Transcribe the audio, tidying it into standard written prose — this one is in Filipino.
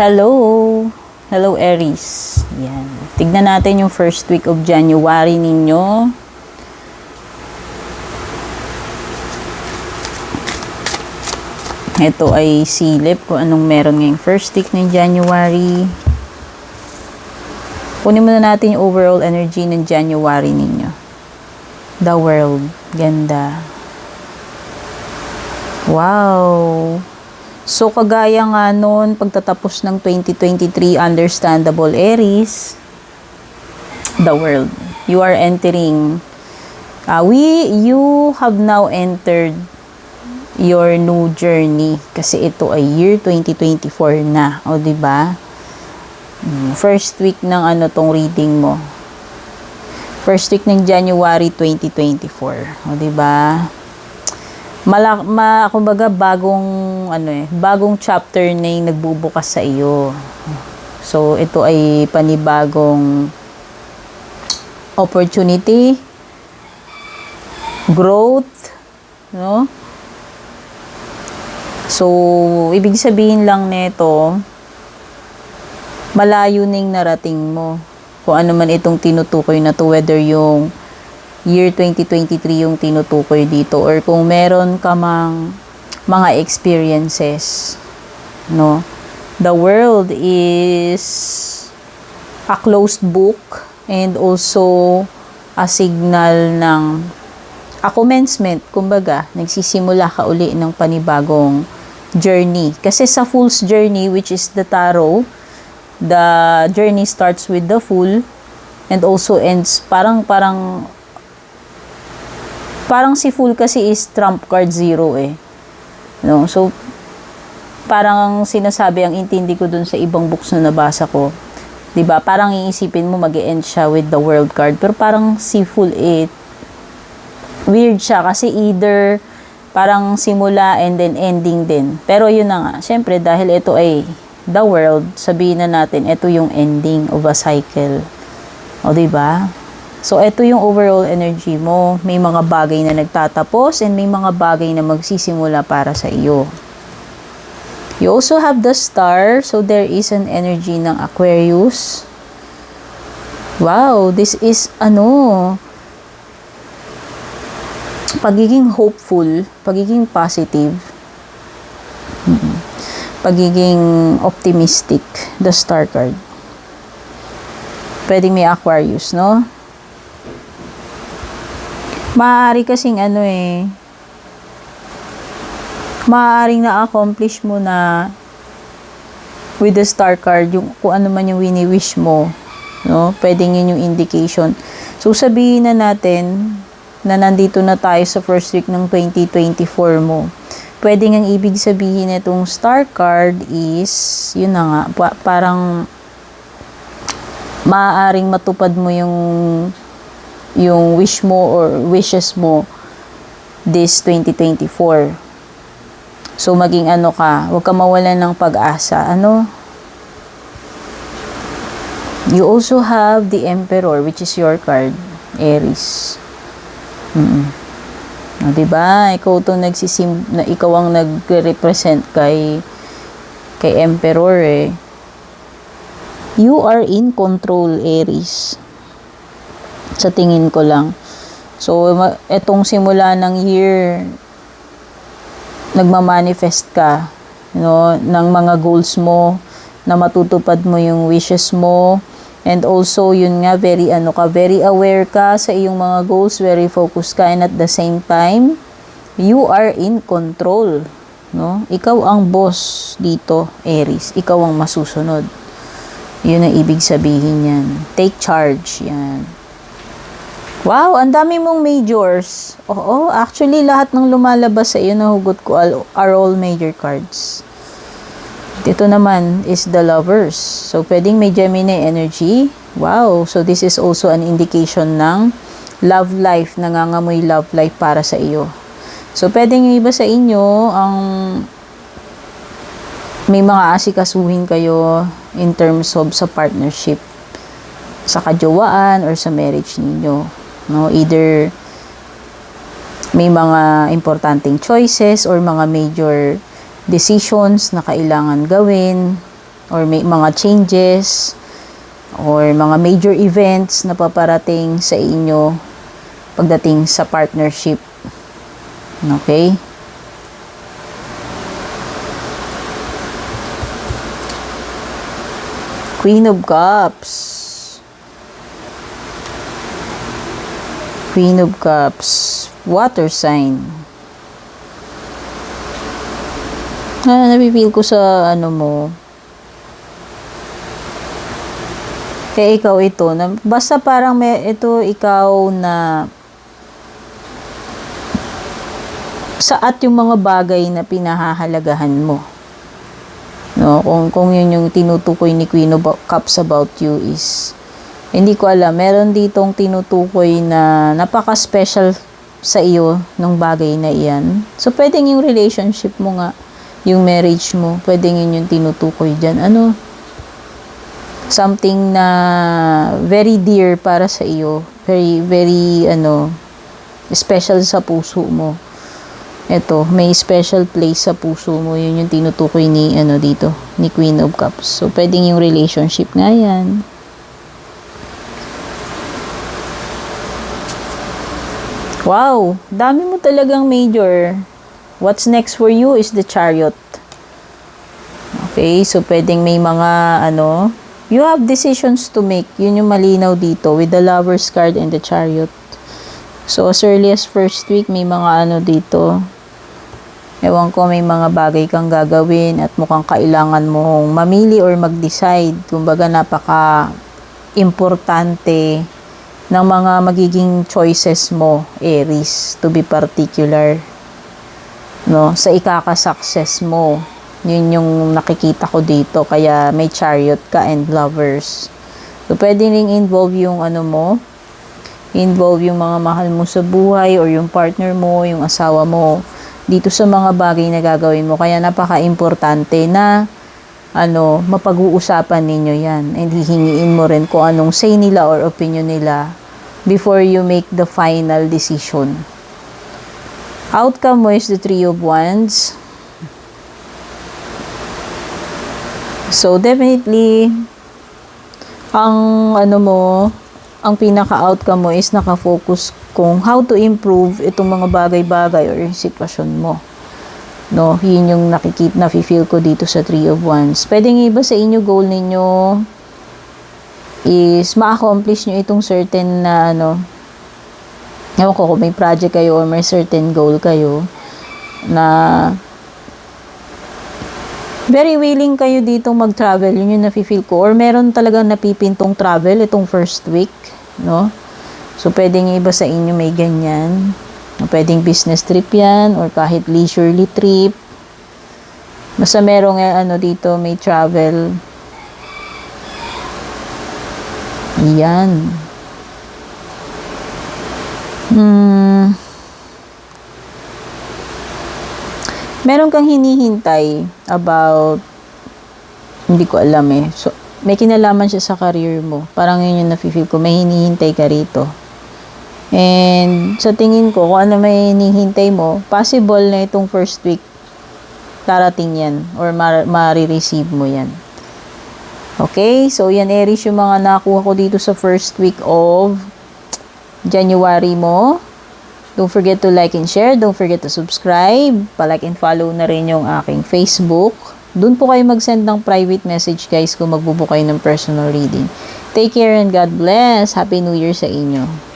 Hello! Hello Aries. Yan. Tignan natin yung first week of January ninyo. Ito ay silip kung anong meron ngayong first week ng January. Kunin muna natin yung overall energy ng January ninyo. The world. Ganda. Wow! So, kagaya nga nun, pagtatapos ng 2023, understandable Aries, the world. You are entering, you have now entered your new journey. Kasi ito ay year 2024 na. O, diba? First week ng tong reading mo. First week ng January 2024. O, diba? Kumbaga bagong chapter na yung nagbubukas sa iyo. So, ito ay panibagong opportunity, growth, no? So, ibig sabihin lang nito, malayo na yung narating mo. Kung ano man itong tinutukoy na to, whether yung year 2023 yung tinutukoy dito or kung meron ka mang mga experiences, no? The world is a closed book and also a signal ng a commencement, kumbaga, nagsisimula ka uli ng panibagong journey. Kasi sa Fool's Journey, which is the tarot, the journey starts with the Fool and also ends parang si Fool kasi is trump card 0 eh. No? So, parang sinasabi, ang intindi ko dun sa ibang books na nabasa ko, 'di ba? Parang iisipin mo mag-e-end siya with the World card. Pero parang si Fool weird siya kasi either parang simula and then ending din. Pero yun na nga, syempre dahil ito ay the World, sabihin na natin ito yung ending of a cycle. O 'di ba? So, ito yung overall energy mo. May mga bagay na nagtatapos and may mga bagay na magsisimula para sa iyo. You also have the star. So, there is an energy ng Aquarius. Wow, this is pagiging hopeful, pagiging positive, pagiging optimistic, the star card. Pwedeng may Aquarius, no? Maaari kasing maaaring na-accomplish mo na with the star card yung kung ano man yung wini-wish mo, no? Pwedeng yun yung indication. So, sabihin na natin na nandito na tayo sa first week ng 2024 mo. Pwedeng ang ibig sabihin nitong star card is, yun na nga, parang maaaring matupad mo yung wish mo or wishes mo this 2024. So, maging huwag ka mawalan ng pag-asa. You also have the Emperor, which is your card, Aries. Diba? Ikaw ang nag-represent kay Emperor eh. You are in control, Aries. Sa tingin ko lang. So, etong simula ng year, nagmamanifest ka, ng mga goals mo, na matutupad mo yung wishes mo, and also, yun nga, very aware ka sa iyong mga goals, very focused ka, and at the same time, you are in control, no? Ikaw ang boss dito, Aries. Ikaw ang masusunod. Yun ang ibig sabihin yan. Take charge, yan. Wow, ang dami mong majors. Oo, actually, lahat ng lumalabas sa iyo na hugot ko are all major cards. Dito naman is the Lovers. So, pwedeng may Gemini energy. Wow, so this is also an indication ng love life, nangangamoy love life para sa iyo. So, pwedeng yung iba sa inyo, may mga asikasuhin kayo in terms of sa partnership, sa kajowaan or sa marriage ninyo. No, either may mga importanteng choices or mga major decisions na kailangan gawin. or may mga changes or mga major events na paparating sa inyo pagdating sa partnership. Okay? Queen of Cups. Queen of Cups. Water sign. Napipil ko sa ano mo. Kaya ikaw ito. Basta parang ito ikaw na saat yung mga bagay na pinahahalagahan mo. No, kung yun yung tinutukoy ni Queen of Cups about you is, hindi ko alam, meron ditong tinutukoy na napaka-special sa iyo nung bagay na iyan. So, pwedeng yung relationship mo nga, yung marriage mo, pwedeng yun yung tinutukoy dyan. Ano? Something na very dear para sa iyo. Very, very, special sa puso mo. Ito, may special place sa puso mo. Yun yung tinutukoy ni, dito, ni Queen of Cups. So, pwedeng yung relationship nga yan. Wow! Dami mo talagang major. What's next for you is the Chariot. Okay, so pwedeng may mga, you have decisions to make. Yun yung malinaw dito with the Lover's card and the Chariot. So, as early as first week, may mga dito. Ewan ko, may mga bagay kang gagawin at mukhang kailangan mong mamili or mag-decide. Kumbaga, napaka-importante ng mga magiging choices mo, Aries, to be particular. No? Sa ikaka-success mo. Yun yung nakikita ko dito. Kaya may Chariot ka and Lovers. So, pwede ring involve yung involve yung mga mahal mo sa buhay or yung partner mo, yung asawa mo dito sa mga bagay na gagawin mo. Kaya napaka-importante na mapag-uusapan ninyo yan and hihingiin mo rin kung anong say nila or opinion nila before you make the final decision. Outcome mo is the Three of Wands. So definitely ang ang pinaka-outcome mo is naka-focus kung how to improve itong mga bagay-bagay or yung sitwasyon mo. No, yun yung nafe-feel ko dito sa Three of Wands. Pwedeng iba sa inyo, goal ninyo is ma-accomplish nyo itong certain na ewan ko kung may project kayo or may certain goal kayo na very willing kayo dito mag-travel. Yun yung nafe-feel ko. Or meron talagang napipintong travel itong first week. No? So, pwedeng iba sa inyo may ganyan. Pwedeng business trip yan or kahit leisurely trip. Basta merong dito, may travel. Yan. Meron kang hinihintay about, hindi ko alam So, may kinalaman siya sa career mo. Parang yun yung nafe-feel ko. May hinihintay ka rito. And sa tingin ko, kung ano may hinihintay mo, possible na itong first week, darating yan. Or ma-receive mo yan. Okay? So, yan Aries yung mga nakuha ko dito sa first week of January mo. Don't forget to like and share. Don't forget to subscribe. Pa-like and follow na rin yung aking Facebook. Doon po kayo mag-send ng private message guys kung magbubook kayo ng personal reading. Take care and God bless. Happy New Year sa inyo.